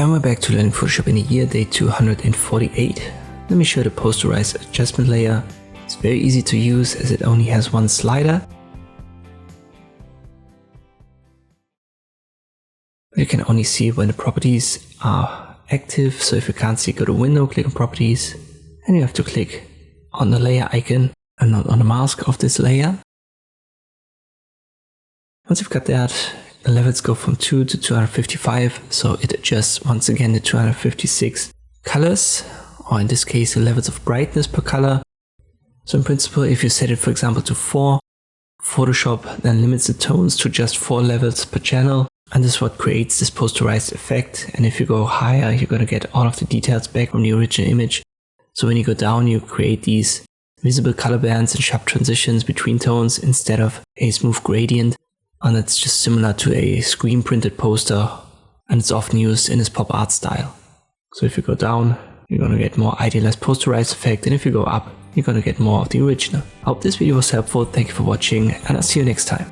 And we're back to learning Photoshop in a year, day 248. Let me show the Posterize adjustment layer. It's very easy to use as it only has one slider. You can only see when the properties are active. So if you can't see, go to Window, click on Properties, and you have to click on the layer icon and not on the mask of this layer. Once you've got that, the levels go from 2 to 255, so it adjusts once again the 256 colors, or in this case the levels of brightness per color. So in principle, if you set it for example to 4, Photoshop then limits the tones to just 4 levels per channel, and this is what creates this posterized effect. And if you go higher, you're going to get all of the details back from the original image. So when you go down, you create these visible color bands and sharp transitions between tones instead of a smooth gradient. And it's just similar to a screen printed poster, and it's often used in this pop art style. So if you go down, you're going to get more idealized posterized effect, and if you go up, you're going to get more of the original. I hope this video was helpful. Thank you for watching, and I'll see you next time.